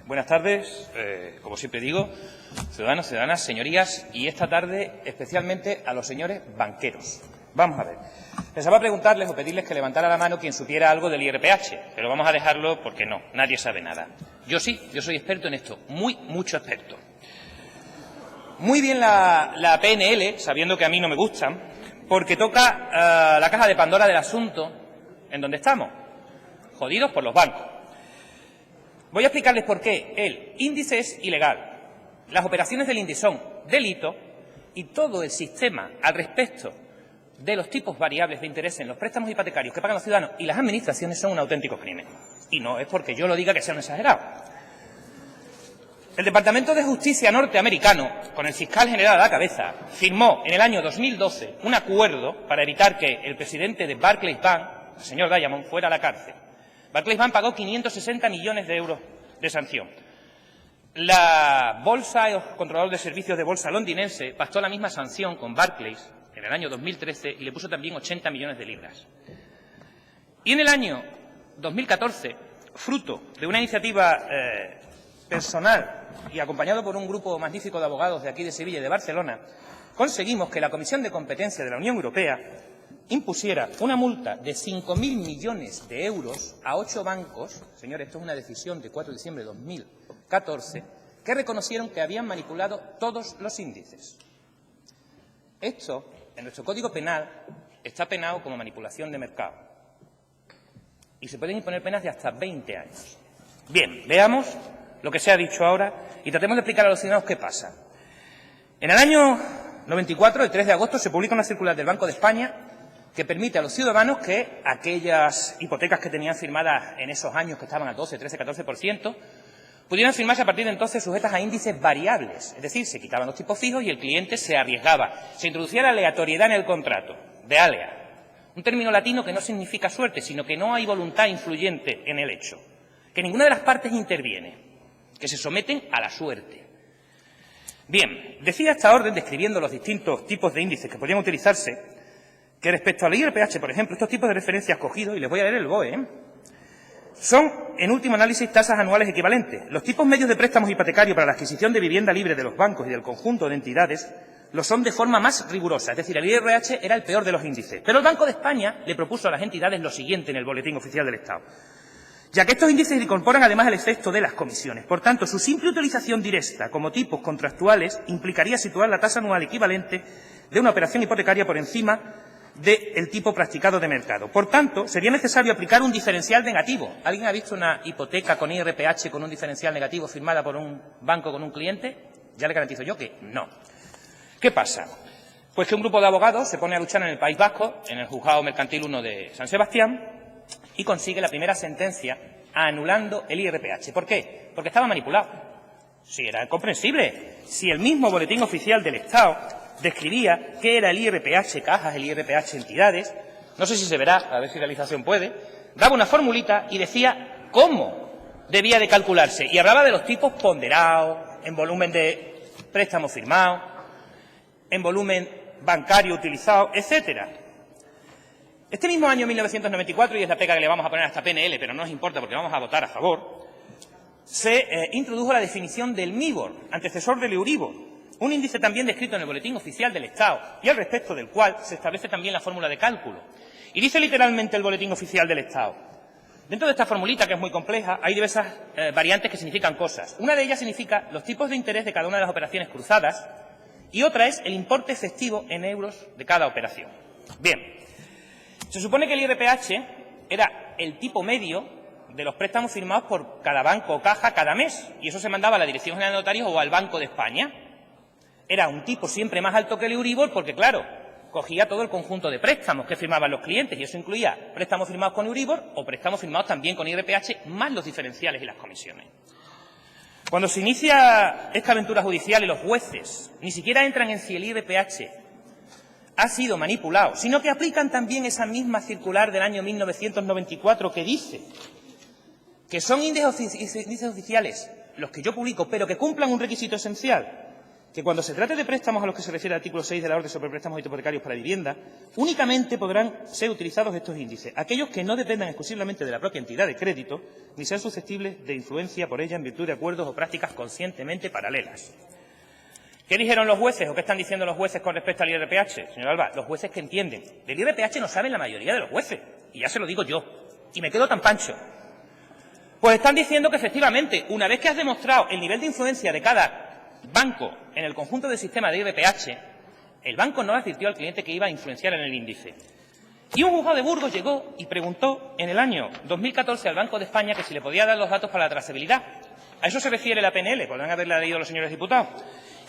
Buenas tardes, como siempre digo, ciudadanos, ciudadanas, señorías, y esta tarde especialmente a los señores banqueros. Vamos a ver. Pensaba preguntarles o pedirles que levantara la mano quien supiera algo del IRPH, pero vamos a dejarlo porque no, nadie sabe nada. Yo sí, yo soy experto en esto, mucho experto. Muy bien la PNL, sabiendo que a mí no me gustan, porque toca la caja de Pandora del asunto en donde estamos, jodidos por los bancos. Voy a explicarles por qué el índice es ilegal, las operaciones del índice son delito y todo el sistema al respecto de los tipos variables de interés en los préstamos hipotecarios que pagan los ciudadanos y las administraciones son un auténtico crimen. Y no es porque yo lo diga que sea un exagerado. El Departamento de Justicia norteamericano, con el fiscal general a la cabeza, firmó en el año 2012 un acuerdo para evitar que el presidente de Barclays Bank, el señor Diamond, fuera a la cárcel. Barclays Bank pagó 560 millones de euros de sanción. La bolsa, el controlador de servicios de bolsa londinense, pactó la misma sanción con Barclays en el año 2013 y le puso también 80 millones de libras. Y en el año 2014, fruto de una iniciativa personal y acompañado por un grupo magnífico de abogados de aquí de Sevilla y de Barcelona, conseguimos que la Comisión de Competencia de la Unión Europea impusiera una multa de 5.000 millones de euros a 8 bancos, señores, esto es una decisión de 4 de diciembre de 2014, que reconocieron que habían manipulado todos los índices. Esto, en nuestro Código Penal, está penado como manipulación de mercado. Y se pueden imponer penas de hasta 20 años. Bien, veamos lo que se ha dicho ahora y tratemos de explicar a los ciudadanos qué pasa. En el año 94, el 3 de agosto, se publica una circular del Banco de España que permite a los ciudadanos que aquellas hipotecas que tenían firmadas en esos años que estaban al 12, 13, 14%, pudieran firmarse a partir de entonces sujetas a índices variables. Es decir, se quitaban los tipos fijos y el cliente se arriesgaba. Se introducía la aleatoriedad en el contrato, de alea. Un término latino que no significa suerte, sino que no hay voluntad influyente en el hecho. Que ninguna de las partes interviene, que se someten a la suerte. Bien, decía esta orden, describiendo los distintos tipos de índices que podían utilizarse, que respecto al IRPH, por ejemplo, estos tipos de referencia escogidos, y les voy a leer el BOE, son, en último análisis, tasas anuales equivalentes. Los tipos medios de préstamos hipotecarios para la adquisición de vivienda libre de los bancos y del conjunto de entidades lo son de forma más rigurosa. Es decir, el IRPH era el peor de los índices. Pero el Banco de España le propuso a las entidades lo siguiente en el Boletín Oficial del Estado. Ya que estos índices incorporan además el efecto de las comisiones. Por tanto, su simple utilización directa como tipos contractuales implicaría situar la tasa anual equivalente de una operación hipotecaria por encima del tipo practicado de mercado. Por tanto, sería necesario aplicar un diferencial negativo. ¿Alguien ha visto una hipoteca con IRPH con un diferencial negativo firmada por un banco con un cliente? Ya le garantizo yo que no. ¿Qué pasa? Pues que un grupo de abogados se pone a luchar en el País Vasco, en el Juzgado Mercantil 1 de San Sebastián, y consigue la primera sentencia anulando el IRPH. ¿Por qué? Porque estaba manipulado. Sí, era comprensible. Si el mismo Boletín Oficial del Estado describía qué era el IRPH cajas, el IRPH entidades, no sé si se verá, a ver si realización puede, daba una formulita y decía cómo debía de calcularse. Y hablaba de los tipos ponderados, en volumen de préstamo firmado, en volumen bancario utilizado, etcétera. Este mismo año 1994, y es la pega que le vamos a poner a esta PNL, pero no nos importa porque vamos a votar a favor, se introdujo la definición del MIBOR, antecesor del Euribor, un índice también descrito en el Boletín Oficial del Estado y al respecto del cual se establece también la fórmula de cálculo. Y dice literalmente el Boletín Oficial del Estado. Dentro de esta formulita, que es muy compleja, hay diversas variantes que significan cosas. Una de ellas significa los tipos de interés de cada una de las operaciones cruzadas y otra es el importe efectivo en euros de cada operación. Bien, se supone que el IRPH era el tipo medio de los préstamos firmados por cada banco o caja cada mes y eso se mandaba a la Dirección General de Notarios o al Banco de España. Era un tipo siempre más alto que el Euribor porque, claro, cogía todo el conjunto de préstamos que firmaban los clientes y eso incluía préstamos firmados con Euribor o préstamos firmados también con IRPH más los diferenciales y las comisiones. Cuando se inicia esta aventura judicial y los jueces ni siquiera entran en si el IRPH ha sido manipulado, sino que aplican también esa misma circular del año 1994 que dice que son índices oficiales los que yo publico, pero que cumplan un requisito esencial, que cuando se trate de préstamos a los que se refiere el artículo 6 de la Orden sobre préstamos hipotecarios para vivienda, únicamente podrán ser utilizados estos índices, aquellos que no dependan exclusivamente de la propia entidad de crédito, ni sean susceptibles de influencia por ella en virtud de acuerdos o prácticas conscientemente paralelas. ¿Qué dijeron los jueces o qué están diciendo los jueces con respecto al IRPH? Señor Alba, los jueces que entienden. Del IRPH no saben la mayoría de los jueces, y ya se lo digo yo, y me quedo tan pancho. Pues están diciendo que, efectivamente, una vez que has demostrado el nivel de influencia de cada banco en el conjunto del sistema de IRPH, el banco no advirtió al cliente que iba a influenciar en el índice. Y un juzgado de Burgos llegó y preguntó en el año 2014 al Banco de España que si le podía dar los datos para la trazabilidad. A eso se refiere la PNL, podrán haberla leído los señores diputados.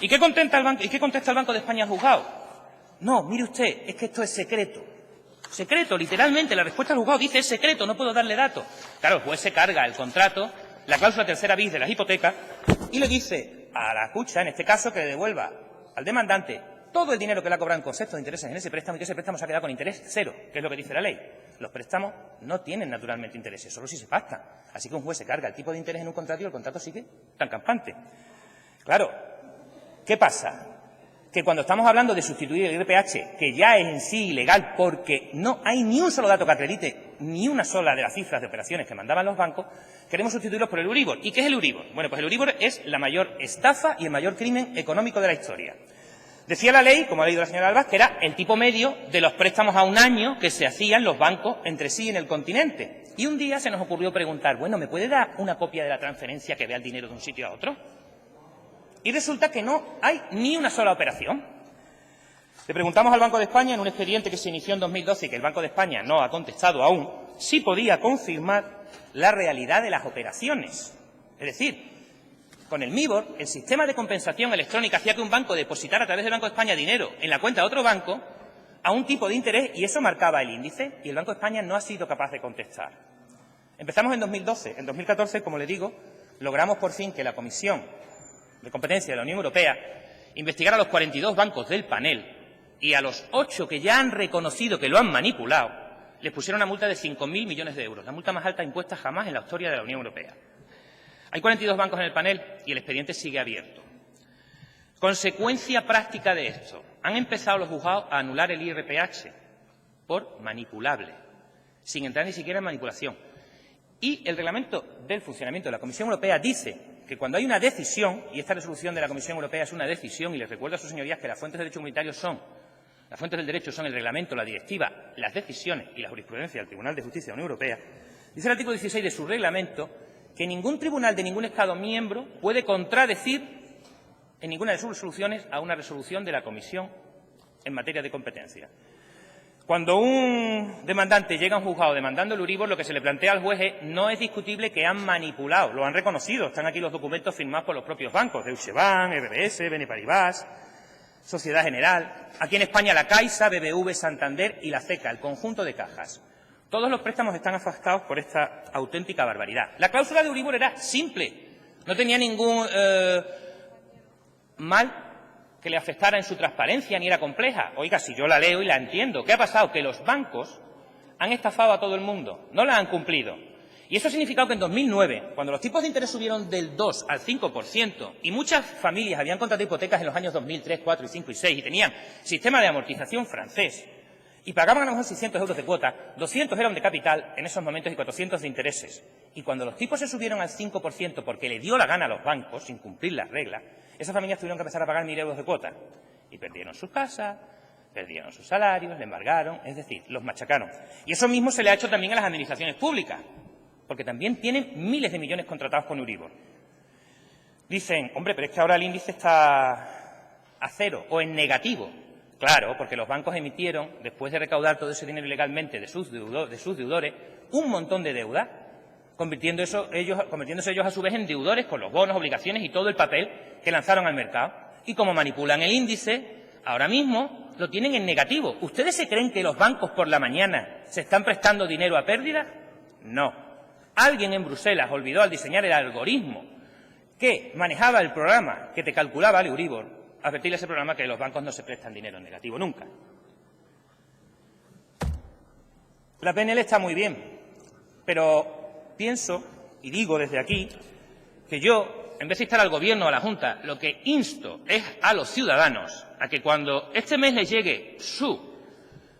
¿Y qué contesta el Banco de España al juzgado? No, mire usted, es que esto es secreto. Secreto, literalmente, la respuesta del juzgado dice es secreto, no puedo darle datos. Claro, el juez se carga el contrato, la cláusula tercera bis de las hipotecas, y le dice a la Cucha, en este caso, que le devuelva al demandante todo el dinero que le ha cobrado en concepto de intereses en ese préstamo y que ese préstamo se ha quedado con interés cero, que es lo que dice la ley. Los préstamos no tienen naturalmente intereses, solo si se pactan. Así que un juez se carga el tipo de interés en un contrato y el contrato sigue tan campante. Claro, ¿qué pasa? Que cuando estamos hablando de sustituir el IRPH, que ya es en sí ilegal porque no hay ni un solo dato que acredite ni una sola de las cifras de operaciones que mandaban los bancos, queremos sustituirlos por el Euribor. ¿Y qué es el Euribor? Bueno, pues el Euribor es la mayor estafa y el mayor crimen económico de la historia. Decía la ley, como ha leído la señora Alba, que era el tipo medio de los préstamos a un año que se hacían los bancos entre sí en el continente. Y un día se nos ocurrió preguntar, bueno, ¿me puede dar una copia de la transferencia que vea el dinero de un sitio a otro? Y resulta que no hay ni una sola operación. Le preguntamos al Banco de España, en un expediente que se inició en 2012 y que el Banco de España no ha contestado aún, si podía confirmar la realidad de las operaciones. Es decir, con el MIBOR, el sistema de compensación electrónica hacía que un banco depositara a través del Banco de España dinero en la cuenta de otro banco a un tipo de interés y eso marcaba el índice y el Banco de España no ha sido capaz de contestar. Empezamos en 2012. En 2014, como le digo, logramos por fin que la Comisión de Competencia de la Unión Europea investigara a los 42 bancos del panel y a los 8 que ya han reconocido que lo han manipulado, les pusieron una multa de 5.000 millones de euros, la multa más alta impuesta jamás en la historia de la Unión Europea. Hay 42 bancos en el panel y el expediente sigue abierto. Consecuencia práctica de esto, han empezado los juzgados a anular el IRPH por manipulable, sin entrar ni siquiera en manipulación. Y el reglamento del funcionamiento de la Comisión Europea dice que cuando hay una decisión, y esta resolución de la Comisión Europea es una decisión, y les recuerdo a sus señorías que las fuentes del derecho comunitario son, las fuentes del derecho son el reglamento, la directiva, las decisiones y la jurisprudencia del Tribunal de Justicia de la Unión Europea, dice el artículo 16 de su reglamento que ningún tribunal de ningún Estado miembro puede contradecir en ninguna de sus resoluciones a una resolución de la Comisión en materia de competencia. Cuando un demandante llega a un juzgado demandando el Euribor, lo que se le plantea al juez es, no es discutible que han manipulado, lo han reconocido, están aquí los documentos firmados por los propios bancos, Deutsche Bank, RBS, BNP Paribas, Sociedad General, aquí en España la Caixa, BBV, Santander y la CECA, el conjunto de cajas. Todos los préstamos están afectados por esta auténtica barbaridad. La cláusula de Euribor era simple, no tenía ningún mal que le afectara en su transparencia, ni era compleja. Oiga, si yo la leo y la entiendo, ¿qué ha pasado? Que los bancos han estafado a todo el mundo, no la han cumplido. Y eso ha significado que en 2009, cuando los tipos de interés subieron del 2 al 5% y muchas familias habían contratado hipotecas en los años 2003, 4 y 5 y 6 y tenían sistema de amortización francés, y pagaban a lo mejor 600 euros de cuota, 200 eran de capital en esos momentos y 400 de intereses. Y cuando los tipos se subieron al 5% porque le dio la gana a los bancos, sin cumplir las reglas, esas familias tuvieron que empezar a pagar 1.000 euros de cuota. Y perdieron sus casas, perdieron sus salarios, le embargaron, es decir, los machacaron. Y eso mismo se le ha hecho también a las administraciones públicas, porque también tienen miles de millones contratados con Euribor. Dicen, hombre, pero es que ahora el índice está a cero o en negativo. Claro, porque los bancos emitieron, después de recaudar todo ese dinero ilegalmente de sus deudores, un montón de deuda, convirtiéndose ellos a su vez en deudores con los bonos, obligaciones y todo el papel que lanzaron al mercado. Y como manipulan el índice, ahora mismo lo tienen en negativo. ¿Ustedes se creen que los bancos por la mañana se están prestando dinero a pérdida? No. Alguien en Bruselas olvidó al diseñar el algoritmo que manejaba el programa que te calculaba el Euribor, advertirle a ese programa que los bancos no se prestan dinero en negativo nunca. La PNL está muy bien, pero pienso, y digo desde aquí, que yo en vez de instar al Gobierno o a la Junta, lo que insto es a los ciudadanos a que cuando este mes les llegue su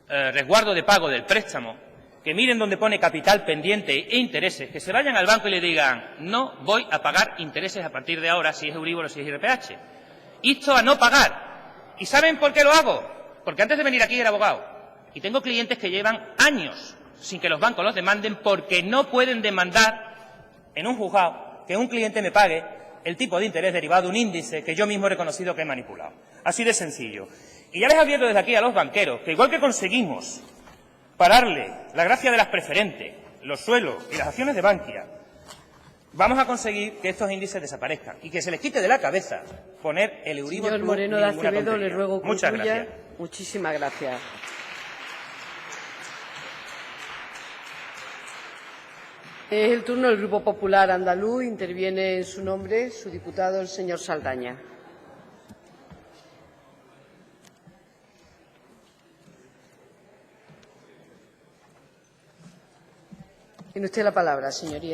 resguardo de pago del préstamo, que miren donde pone capital pendiente e intereses, que se vayan al banco y le digan: no voy a pagar intereses a partir de ahora, si es Euribor o si es IRPH. Insto a no pagar. ¿Y saben por qué lo hago? Porque antes de venir aquí era abogado. Y tengo clientes que llevan años sin que los bancos los demanden porque no pueden demandar en un juzgado que un cliente me pague el tipo de interés derivado de un índice que yo mismo he reconocido que he manipulado. Así de sencillo. Y ya les advierto desde aquí a los banqueros que igual que conseguimos pararle la gracia de las preferentes, los suelos y las acciones de Bankia, vamos a conseguir que estos índices desaparezcan y que se les quite de la cabeza poner el Euribor. Señor Moreno de Acevedo, le ruego que Muchas concluya. gracias. Muchísimas gracias. Es el turno del Grupo Popular Andaluz. Interviene en su nombre su diputado, el señor Saldaña. Tiene usted la palabra, señoría.